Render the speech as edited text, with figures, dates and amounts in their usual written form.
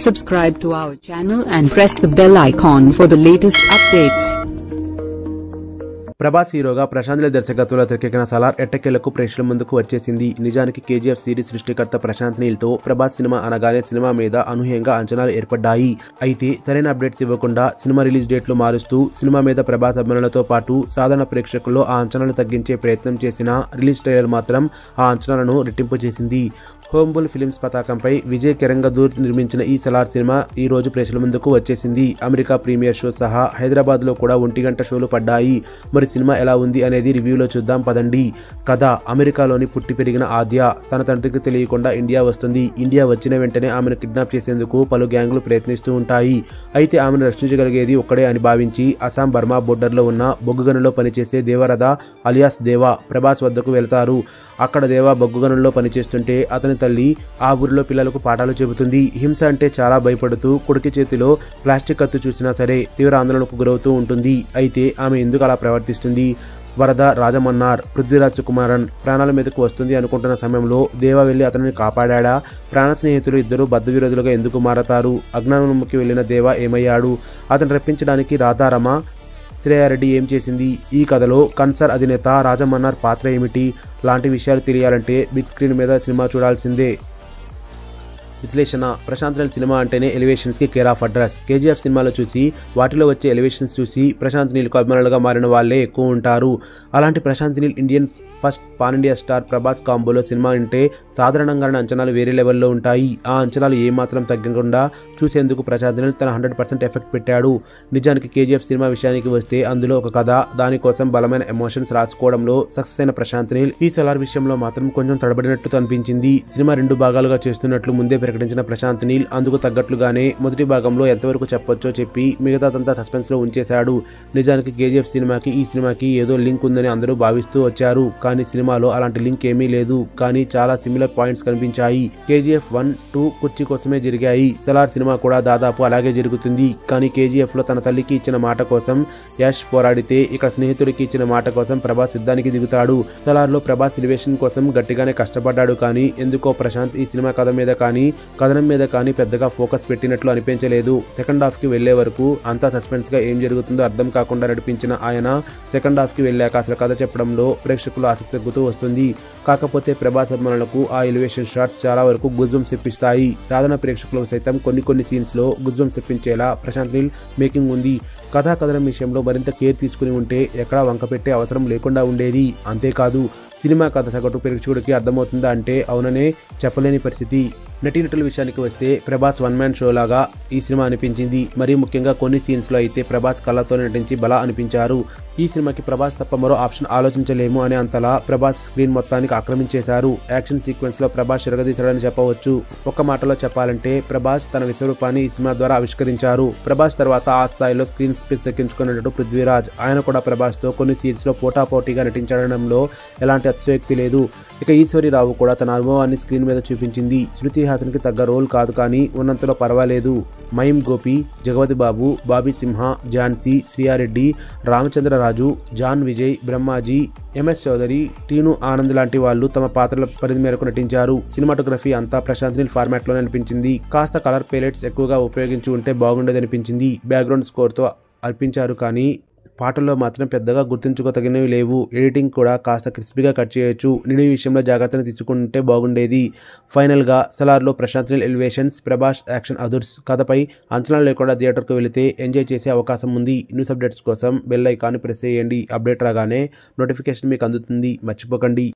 Subscribe to our channel and press the bell icon for the latest updates. Prabhas హీరోగా ప్రశాంత్ నీల్ దర్శకత్వంలో తెరకెక్కిన సలార్ ఎట్టకేలకు ప్రేక్షకుల ముందుకు వచ్చేసింది. నిజానికి కేజీఎఫ్ సిరీస్ సృష్టికర్త ప్రశాంత్ నీల్ తో ప్రభాస్ సినిమా అనగానే సినిమా మీద అనూహ్యంగా అంచనాలు ఏర్పడ్డాయి. అయితే సరైన అప్డేట్స్ ఇవ్వకుండా సినిమా రిలీజ్ డేట్లు మారుస్తూ సినిమా మీద ప్రభాస్ అభిమానులతో పాటు సాధారణ ప్రేక్షకుల్లో ఆ అంచనాలను తగ్గించే ప్రయత్నం చేసిన రిలీజ్ ట్రైలర్ మాత్రం ఆ అంచనాలను రెట్టింపు చేసింది. హోంబుల్ ఫిలిమ్స్ పతాకంపై విజయ్ కిరంగదూర్ నిర్మించిన ఈ సలార్ సినిమా ఈ రోజు ప్రేక్షకుల ముందుకు వచ్చేసింది. అమెరికా ప్రీమియర్ షో సహా హైదరాబాద్ లో కూడా 1 గంట షోలు పడ్డాయి. మరి సినిమా ఎలా ఉంది అనేది రివ్యూలో చూద్దాం పదండి. కథ: అమెరికాలోని పుట్టి పెరిగిన ఆద్య తన తండ్రికి తెలియకుండా ఇండియా వస్తుంది. ఇండియా వచ్చిన వెంటనే ఆమెను కిడ్నాప్ చేసేందుకు పలు గ్యాంగులు ప్రయత్నిస్తూ ఉంటాయి. అయితే ఆమెను రక్షించగలిగేది ఒక్కడే అని భావించి అస్సాం బర్మా బోర్డర్లో ఉన్న బొగ్గుగనులో పనిచేసే దేవరథ అలియాస్ దేవా ప్రభాస్ వద్దకు వెళ్తారు. అక్కడ దేవా బొగ్గుగనుల్లో పనిచేస్తుంటే అతని తల్లి ఆ ఊరిలో పిల్లలకు పాఠాలు చెబుతుంది. హింస అంటే చాలా భయపడుతూ కొడుకు చేతిలో ప్లాస్టిక్ కత్తి చూసినా సరే తీవ్ర ఆందోళనకు గురవుతూ ఉంటుంది. అయితే ఆమె ఎందుకు అలా ప్రవర్తిస్తుంది? వరద రాజమన్నార్, పృథ్వీరాజ్ సుకుమారన్ ప్రాణాల మీదకు వస్తుంది అనుకుంటున్న సమయంలో దేవా వెళ్లి అతనిని కాపాడా? ప్రాణ స్నేహితులు ఇద్దరు బద్ద విరోధులుగా ఎందుకు మారతారు? అజ్ఞానంలోకి వెళ్లిన దేవా ఏమయ్యాడు? అతను రప్పించడానికి రాధారమ శ్రేయారెడ్డి ఏం చేసింది? ఈ కథలో కన్సర్ అధినేత రాజమన్నార్ పాత్ర ఏమిటి? లాంటి విషయాలు తెలియాలంటే బిగ్ స్క్రీన్ మీద సినిమా చూడాల్సిందే. విశ్లేషణ: ప్రశాంత్ నీల్ సినిమా అంటేనే ఎలివేషన్స్ కి కేర్ ఆఫ్ అడ్రస్. కేజీఎఫ్ సినిమాలో చూసి వాటిలో వచ్చే ఎలివేషన్స్ చూసి ప్రశాంత్ నీల్ కు అభిమానులుగా మారిన వాళ్లే ఎక్కువ ఉంటారు. అలాంటి Prashanth Neel Indian first pan India star Prabhas కాంబోలో సినిమా అంటే సాధారణంగానే అంచనాలు వేరే లెవెల్లో ఉంటాయి. ఆ అంచనాలు ఏమాత్రం తగ్గకుండా చూసేందుకు ప్రశాంత్ నీల్ తన 100% ఎఫెక్ట్ పెట్టాడు. నిజానికి కేజీఎఫ్ సినిమా విషయానికి వస్తే అందులో ఒక కథ, దానికోసం బలమైన ఎమోషన్స్ రాసుకోవడంలో సక్సెస్ అయిన ప్రశాంత్ నీల్ ఈ సలార్ విషయంలో మాత్రం కొంచెం తడబడినట్టు అనిపించింది. సినిమా 2 భాగాలుగా చేస్తున్నట్లు ముందే ప్రకటించిన ప్రశాంత్ నీల్ అందుకు తగ్గట్లుగానే మొదటి భాగంలో ఎంతవరకు చెప్పొచ్చో చెప్పి మిగతాదంతా సస్పెన్స్ లో ఉంచేశాడు. నిజానికి కేజీఎఫ్ సినిమాకి ఈ సినిమాకి ఏదో లింక్ ఉందని అందరూ భావిస్తూ వచ్చారు. కానీ సినిమాలో అలాంటి లింక్ ఏమీ లేదు. కానీ చాలా సిమిలర్ పాయింట్స్ కనిపించాయి. కేజీఎఫ్ 1, 2 కుర్చీ కోసమే జరిగాయి. సలార్ సినిమా కూడా దాదాపు అలాగే జరుగుతుంది. కానీ కేజీఎఫ్ లో తన తల్లికి ఇచ్చిన మాట కోసం యష్ పోరాడితే ఇక్కడ స్నేహితుడికి ఇచ్చిన మాట కోసం ప్రభాస్ యుద్ధానికి దిగుతాడు. సలార్ లో ప్రభాస్ ఎలివేషన్ కోసం గట్టిగానే కష్టపడ్డాడు. కానీ ఎందుకో ప్రశాంత్ ఈ సినిమా కథ మీద కానీ కథనం మీద కానీ పెద్దగా ఫోకస్ పెట్టినట్లు అనిపించలేదు. సెకండ్ హాఫ్ కి వెళ్లే వరకు అంతా సస్పెన్స్ గా ఏం జరుగుతుందో అర్థం కాకుండా నడిపించిన ఆయన సెకండ్ హాఫ్ కి వెళ్ళాక అసలు కథ చెప్పడంలో ప్రేక్షకులు ఆసక్తి తగ్గుతూ వస్తుంది. కాకపోతే ప్రభాస్ అభిమానులకు ఆ ఎలివేషన్ షాట్స్ చాలా వరకు గుజ్బంప్స్ ఇప్పిస్తాయి. సాధారణ ప్రేక్షకులకు సైతం కొన్ని సీన్స్ లో గుజ్బంప్స్ ఇప్పించేలా ప్రశాంత్ నీల్ మేకింగ్ ఉంది. కథనం విషయంలో మరింత కేర్ తీసుకుని ఉంటే ఎక్కడా వంక పెట్టే అవసరం లేకుండా ఉండేది. అంతేకాదు సినిమా కథ సగటు ప్రేక్షకుడికి అర్థమవుతుందా అంటే అవుననే చెప్పలేని పరిస్థితి. నటీనటుల విషయానికి వస్తే ప్రభాస్ 1 మ్యాన్ షో లాగా ఈ సినిమా అనిపించింది. మరీ ముఖ్యంగా కొన్ని సీన్స్ లో అయితే ప్రభాస్ కళ్ళతో నటించి బలా అనిపించారు. ఈ సినిమాకి ప్రభాస్ తప్ప మరో ఆప్షన్ ఆలోచించలేము అనే అంతలా ప్రభాస్ స్క్రీన్ మొత్తానికి ఆక్రమించేశారు. యాక్షన్ సీక్వెన్స్ లో ప్రభాస్ చిరగదీశాడని చెప్పవచ్చు. ఒక్క మాటలో చెప్పాలంటే ప్రభాస్ తన విశ్వరూపాన్ని ఈ సినిమా ద్వారా ఆవిష్కరించారు. ప్రభాస్ తర్వాత ఆ స్థాయిలో స్క్రీన్ స్పేస్ దక్కించుకున్నట్టు పృథ్వీరాజ్. ఆయన కూడా ప్రభాస్ తో కొన్ని సీన్స్ లో పోటాపోటీగా నటించడంలో ఎలాంటి అతిశయోక్తి లేదు. ఇక ఈశ్వరీరావు కూడా తన అనుభవాన్ని స్క్రీన్ మీద చూపించింది. శృతి హాసన్ కి తగ్గ రోల్ కాదు కానీ ఉన్నంతలో పర్వాలేదు. మహిం గోపి, జగపతి బాబు, బాబీ సింహ, ఝాన్సీ, శ్రీయారెడ్డి, రామచంద్రరాజు, జాన్ విజయ్, బ్రహ్మాజీ, ఎంఎస్ చౌదరి, టీను ఆనంద్ లాంటి వాళ్ళు తమ పాత్రల పరిధి మేరకు నటించారు. సినిమాటోగ్రఫీ అంతా ప్రశాంత్ నీల్ ఫార్మాట్ లోనే అనిపించింది. కాస్త కలర్ ప్యాలెట్స్ ఎక్కువగా ఉపయోగించి ఉంటే బాగుండేది అనిపించింది. బ్యాక్గ్రౌండ్ స్కోర్ తో అర్పించారు కానీ పాటల్లో మాత్రం పెద్దగా గుర్తుంచుకోదగినవి లేవు. ఎడిటింగ్ కూడా కాస్త క్రిస్పీగా కట్ చేయొచ్చు. నిడి విషయంలో జాగ్రత్తలు తీసుకుంటే బాగుండేది. ఫైనల్ గా సలార్ లో ప్రశాంత్ నీల్ ఎలివేషన్స్, ప్రభాస్ యాక్షన్ అదుర్స్. కథపై అంచనా లేకుండా థియేటర్కు వెళితే ఎంజాయ్ చేసే అవకాశం ఉంది. న్యూస్ అప్డేట్స్ కోసం బెల్ ఐకాన్ ప్రెస్ చేయండి. అప్డేట్ రాగానే నోటిఫికేషన్ మీకు అందుతుంది. మర్చిపోకండి.